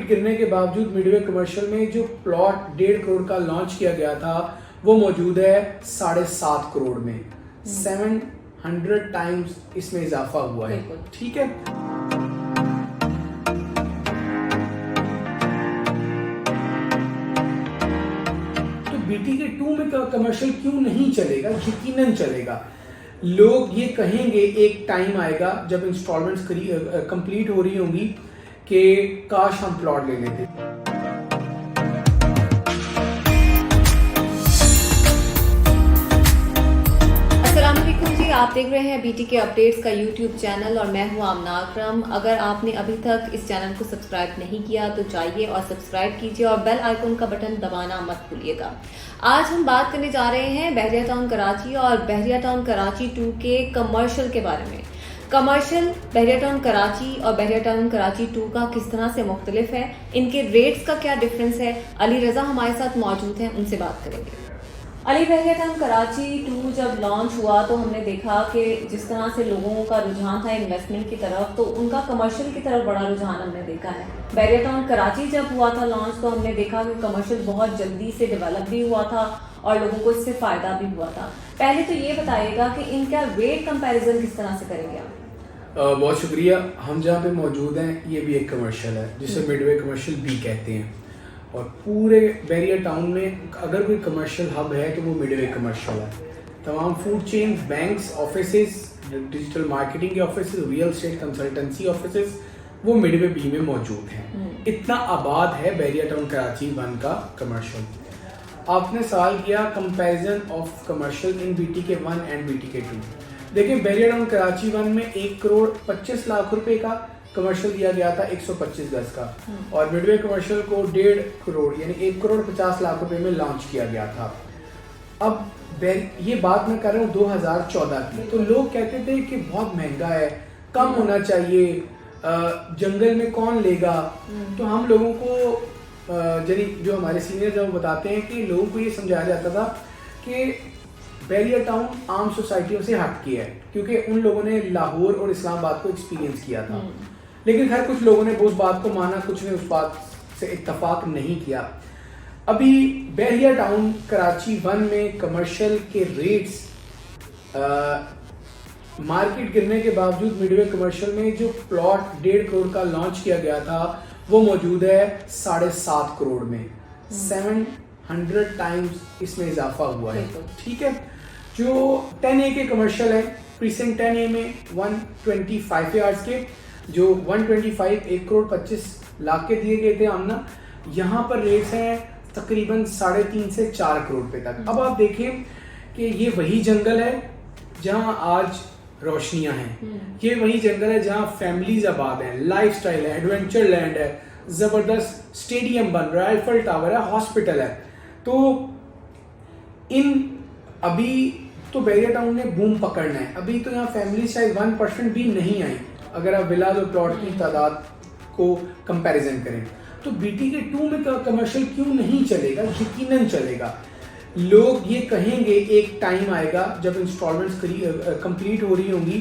Market गिरने के बावजूद मिडवे कमर्शियल में जो प्लॉट 1.5 करोड़ का लॉन्च किया गया था वो मौजूद है 7.5 करोड़ में। 700 टाइम्स इसमें इजाफा हुआ है। ठीक है, तो BTK 2 में कमर्शियल क्यों नहीं चलेगा? यकीनन चलेगा। लोग ये कहेंगे एक टाइम आएगा जब इंस्टॉलमेंट्स कंप्लीट हो रही होंगी कि काश हम प्लॉट ले लेते। अस्सलाम वालेकुम जी, आप देख रहे हैं BTK अपडेट्स का यूट्यूब चैनल और मैं हूं आमना अकरम। अगर आपने अभी तक इस चैनल को सब्सक्राइब नहीं किया तो जाइए और सब्सक्राइब कीजिए और बेल आइकन का बटन दबाना मत भूलिएगा। आज हम बात करने जा रहे हैं बहरिया टाउन कराची और बहरिया टाउन कराची 2 के कमर्शियल के बारे में। कमर्शियल बहरिया टाउन कराची और बहरिया टाउन कराची 2 का किस तरह से मुख्तलिफ है, इनके रेट्स का क्या डिफरेंस है। अली रजा हमारे साथ मौजूद हैं, उनसे बात करेंगे। अली, बहरिया टाउन कराची 2 जब लॉन्च हुआ तो हमने देखा कि जिस तरह से लोगों का रुझान था इन्वेस्टमेंट की तरफ, तो उनका कमर्शियल की तरफ बड़ा रुझान हमने देखा है। बहरिया टाउन कराची जब हुआ था लॉन्च तो हमने देखा कि कमर्शियल बहुत जल्दी से डेवलप भी हुआ था और लोगों को इससे फ़ायदा भी हुआ था। पहले तो ये बताइएगा कि इनका रेट कंपैरिजन किस तरह से करेंगे आप? बहुत शुक्रिया। हम जहाँ पे मौजूद हैं ये भी एक कमर्शियल है जिसे मिडवे कमर्शियल भी कहते हैं, और पूरे बहरिया टाउन में अगर कोई कमर्शियल हब है तो वो मिडवे कमर्शियल है। तमाम food chain, banks, offices, digital marketing के offices, real estate consultancy offices वो मिडवे बी में मौजूद हैं। इतना आबाद है बहरिया टाउन कराची 1 का कमर्शियल। आपने सवाल किया comparison of commercial in BTK 1 and BTK 2। देखिए, बहरिया टाउन कराची 1 में 1 करोड़ 25 लाख रुपए का कमर्शियल दिया गया था 125 गज का, और मिडवे कमर्शियल को 1.5 करोड़ यानी 1 करोड़ 50 लाख रुपए में लॉन्च किया गया था। अब ये बात मैं कर रहा हूँ 2014 की, तो लोग कहते थे कि बहुत महंगा है, कम होना चाहिए, जंगल में कौन लेगा। तो हम लोगों को जो हमारे सीनियर जब बताते हैं कि लोगों को ये समझाया जाता था कि बहरिया टाउन आम सोसाइटियों से हटके है, क्योंकि उन लोगों ने लाहौर और इस्लामाबाद को एक्सपीरियंस किया था। लेकिन खैर कुछ लोगों ने उस बात को माना, कुछ ने उस बात से इत्तफाक नहीं किया। अभी बहरिया टाउन कराची 1 में कमर्शियल के रेट्स मार्केट गिरने के बावजूद मिडवे कमर्शियल में जो प्लॉट 1.5 करोड़ का लॉन्च किया गया था वो मौजूद है 7.5 करोड़ में। 700 टाइम्स इसमें इजाफा हुआ है। ठीक है, जो 10A के कमर्शियल है प्रीसिंक्ट 10A में 125 यार्ड्स के, जो 125 1 करोड़ 25 लाख के दिए गए थे आमना, यहाँ पर रेट्स हैं तकरीबन 3.5 से 4 करोड़ रुपए तक। अब आप देखें कि ये वही जंगल है जहाँ आज रोशनियां हैं, ये वही जंगल है जहाँ फैमिलीज आबाद हैं, लाइफस्टाइल है, एडवेंचर लैंड है, जबरदस्त स्टेडियम बन रहा है, आईफल टावर है, हॉस्पिटल है। तो अभी तो बहरिया टाउन ने बूम पकड़ना है। अभी तो यहाँ फैमिली शायद 1% भी नहीं आई अगर आप विलाज और प्लॉट की तादाद को कंपैरिजन करें। तो BTK 2 में कमर्शियल क्यों नहीं चलेगा? यकीनन चलेगा। लोग ये कहेंगे एक टाइम आएगा जब इंस्टॉलमेंट्स कंप्लीट हो रही होंगी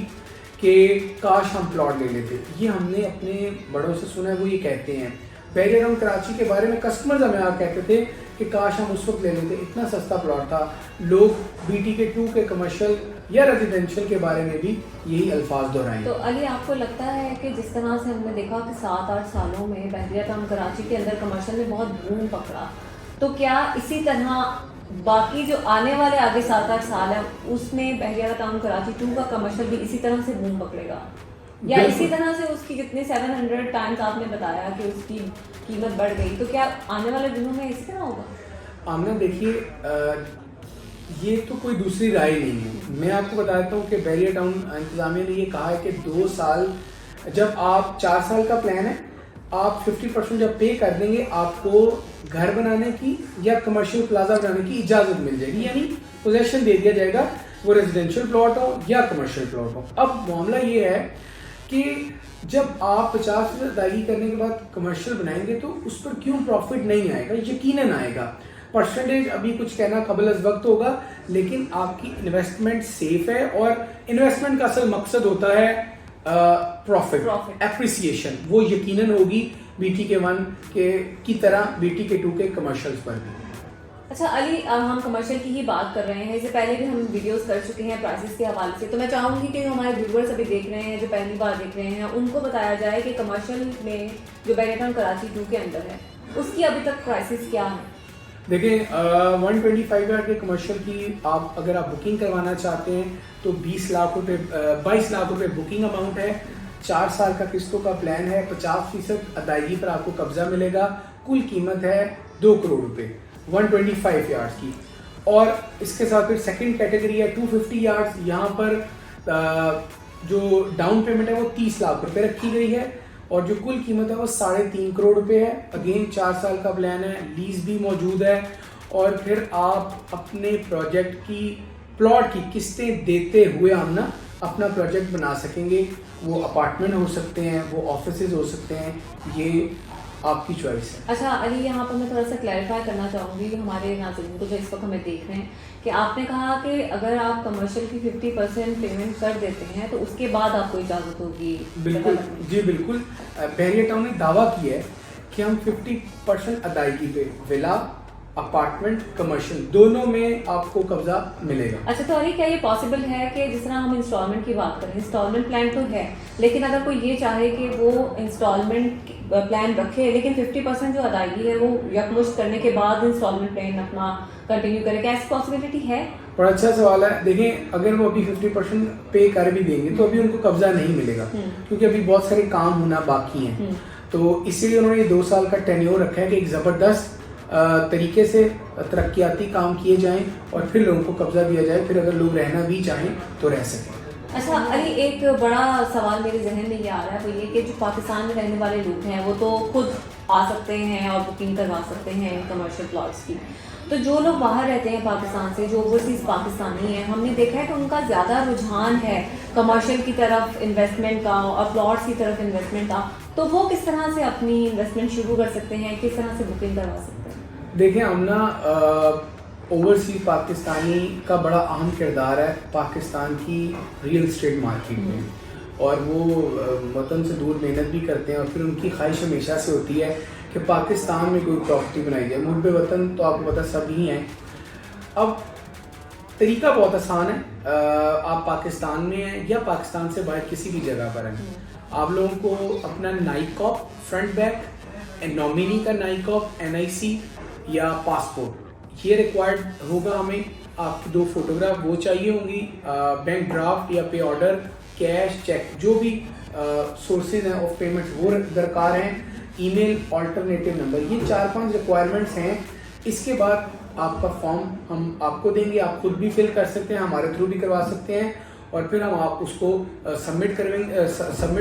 कि काश हम प्लॉट ले लेते। ये हमने अपने बड़ों से सुना है, वो ये कहते हैं। बहरिया टाउन कराची के बारे में कस्टमर्स हमें आप कहते थे कि काश हम उस वक्त ले लेते, इतना सस्ता प्लॉट था। लोग BTK 2 के कमर्शियल या रेजिडेंशियल के बारे में भी यही अल्फाज दोहराएंगे। तो अली, आपको लगता है कि जिस तरह से हमने देखा कि 7-8 सालों में बहरिया टाउन कराची के अंदर कमर्शियल ने बहुत बूम पकड़ा, तो क्या इसी तरह बाकी जो आने वाले आगे 7-8 साल है उसमें बहरिया टाउन कराची 2 का कमर्शियल भी इसी तरह से बूम पकड़ेगा, या इसी तरह से उसकी जितने 700 टाइम्स आपने बताया कि उसकी कीमत बढ़ गई, तो क्या आने वाले दिनों में इसी तरह होगा? आमना देखिए, ये तो कोई दूसरी राय नहीं है। मैं आपको बताता हूँ कि बहरिया टाउन इंतजामिया ने ये कहा है कि 2 साल, जब आप 4 साल का प्लान है, आप 50% जब पे कर देंगे आपको घर बनाने की या कमर्शियल प्लाजा बनाने की इजाजत मिल जाएगी, यानी पोजेशन दे दिया जाएगा, वो रेजिडेंशियल प्लॉट हो या कमर्शियल प्लॉट हो। अब मामला ये है कि जब आप 50% अदायगी करने के बाद कमर्शियल बनाएंगे तो उस पर क्यों प्रॉफिट नहीं आएगा? यकीनन आएगा। परसेंटेज अभी कुछ कहना कबल अज़ वक्त होगा, लेकिन आपकी इन्वेस्टमेंट सेफ है, और इन्वेस्टमेंट का असल मकसद होता है प्रॉफिट, Profit. एप्रिसिएशन वो यकीनन होगी BTK1 की तरह BTK2 के कमर्शियल्स पर भी। अच्छा अली, हम कमर्शियल की ही बात कर रहे हैं, इससे पहले भी हम वीडियोस कर चुके हैं प्राइसेस के हवाले से, तो मैं चाहूंगी कि जो हमारे व्यूअर्स अभी देख रहे हैं, जो पहली बार देख रहे हैं, उनको बताया जाए कि कमर्शियल में जो बैरिया टाउन कराची 2 के अंदर है उसकी अभी तक प्राइसेस क्या है। देखिए 125 यार्ड के कमर्शियल की अगर आप बुकिंग करवाना चाहते हैं तो 22 लाख रुपए बुकिंग अमाउंट है। 4 साल का किस्तों का प्लान है, 50% अदायगी पर आपको कब्जा मिलेगा। कुल कीमत है 2 करोड़ रुपए 125 यार्ड्स की। और इसके साथ फिर सेकंड कैटेगरी है 250 यार्ड्स। यहाँ पर जो डाउन पेमेंट है वो 30 लाख रुपए रखी गई है और जो कुल कीमत है वो 3.5 करोड़ रुपए है। अगेन 4 साल का प्लान है, लीज भी मौजूद है और फिर आप अपने प्रोजेक्ट की प्लॉट की किस्तें देते हुए हम ना अपना प्रोजेक्ट बना सकेंगे। वो अपार्टमेंट हो सकते हैं, वो ऑफिसेज हो सकते हैं, ये आपकी चॉइस है। अच्छा अली, यहाँ पर मैं थोड़ा सा क्लैरिफाई करना चाहूँगी हमारे नाज़रीन को जो इस वक्त हमें देख रहे हैं कि आपने कहा कि अगर आप कमर्शियल की 50% पेमेंट कर देते हैं तो उसके बाद आपको इजाज़त होगी। बिल्कुल जी बिल्कुल। बैरिया टाउन ने दावा किया है कि हम 50% अदायगी पे विला, अपार्टमेंट, कमर्शियल दोनों में आपको कब्जा मिलेगा। अच्छा तो अली, क्या ये पॉसिबल है कि जिस तरह हम इंस्टॉलमेंट की बात करें, इंस्टॉलमेंट प्लान तो है, लेकिन अगर कोई ये चाहे कि वो इंस्टॉलमेंट प्लान रखे लेकिन 50% जो अदायगी है वो यकमुश्त करने के बाद इंस्टॉलमेंट प्लान अपना कंटिन्यू करे, क्या ऐसी पॉसिबिलिटी है? बड़ा अच्छा सवाल है। देखिए अगर वो अभी 50% पे कर भी देंगे तो अभी उनको कब्जा नहीं मिलेगा क्योंकि अभी बहुत सारे काम होना बाकी हैं। तो इसीलिए उन्होंने 2 साल का टेन्योर रखा है कि एक ज़बरदस्त तरीके से तरक्याती काम किए जाएं और फिर लोगों को कब्जा दिया जाए, फिर अगर लोग रहना भी चाहें तो रह सकें। अच्छा अली, एक बड़ा सवाल मेरे जहन में ये आ रहा है, वो ये कि जो पाकिस्तान में रहने वाले लोग हैं वो तो खुद आ सकते हैं और बुकिंग करवा सकते हैं कमर्शियल प्लॉट्स की, तो जो लोग बाहर रहते हैं पाकिस्तान से, जो ओवरसीज पाकिस्तानी हैं, हमने देखा है कि उनका ज़्यादा रुझान है कमर्शियल की तरफ इन्वेस्टमेंट का और प्लॉट्स की तरफ इन्वेस्टमेंट का, तो वो किस तरह से अपनी इन्वेस्टमेंट शुरू कर सकते हैं, किस तरह से बुकिंग करवा सकते हैं? देखिए हम ना ओवरसीज पाकिस्तानी का बड़ा अहम किरदार है पाकिस्तान की रियल एस्टेट मार्केट में और वो वतन से दूर मेहनत भी करते हैं और फिर उनकी ख्वाहिश हमेशा से होती है कि पाकिस्तान में कोई प्रॉपर्टी बनाई जाए। मुहब्बे वतन तो आपको पता सब ही हैं। अब तरीका बहुत आसान है, आप पाकिस्तान में हैं या पाकिस्तान से बाहर किसी भी जगह पर हैं, आप लोगों को अपना नाइकॉप फ्रंट बैक, नॉमिनी का नाइकॉप, NIC या पासपोर्ट ये रिक्वायर्ड होगा हमें। आपकी 2 फोटोग्राफ वो चाहिए होंगी, बैंक ड्राफ्ट या पे ऑर्डर, कैश, चेक, जो भी सोर्सेज हैं ऑफ पेमेंट वो दरकार हैं, ईमेल, ऑल्टरनेटिव नंबर, ये 4-5 रिक्वायरमेंट्स हैं। इसके बाद आपका फॉर्म हम आपको देंगे, आप खुद भी फिल कर सकते हैं, हमारे थ्रू भी करवा सकते हैं और फिर हम आप उसको सबमिट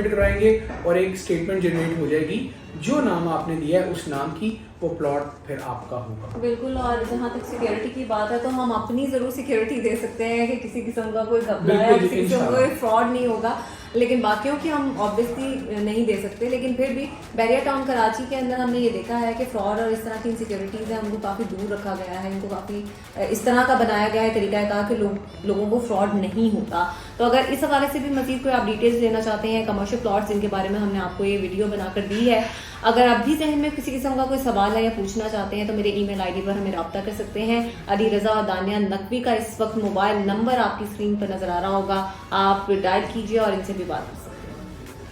करवाएंगे और एक स्टेटमेंट जनरेट हो जाएगी। जो नाम आपने दिया है उस नाम की वो प्लॉट फिर आपका होगा। बिल्कुल। और जहाँ तक सिक्योरिटी की बात है तो हम अपनी जरूर सिक्योरिटी दे सकते हैं कि किसी किस्म का कोई घपला है, किसी किस्म का कोई फ्रॉड नहीं होगा, लेकिन बाकियों की हम ऑब्वियसली नहीं दे सकते। लेकिन फिर भी बैरिया टाउन कराची के अंदर हमने ये देखा है कि फ्रॉड और इस तरह की इनसिक्योरिटीज़ हैं उनको काफ़ी दूर रखा गया है, इनको काफ़ी इस तरह का बनाया गया है तरीक़ाकार कि लोगों को फ्रॉड नहीं होता। तो अगर इस हवाले से भी मज़ीद कोई आप डिटेल्स लेना चाहते हैं कमर्शियल प्लॉट्स जिनके बारे में हमने आपको ये वीडियो बनाकर दी है, अगर आप भी जहन में किसी किस्म का कोई सवाल है या पूछना चाहते हैं तो मेरे ईमेल आईडी पर हमें रब्ता कर सकते हैं। अली रज़ा और दानिया नकवी का इस वक्त मोबाइल नंबर आपकी स्क्रीन पर नज़र आ रहा होगा, आप डायल कीजिए और इनसे भी बात कर सकते हैं।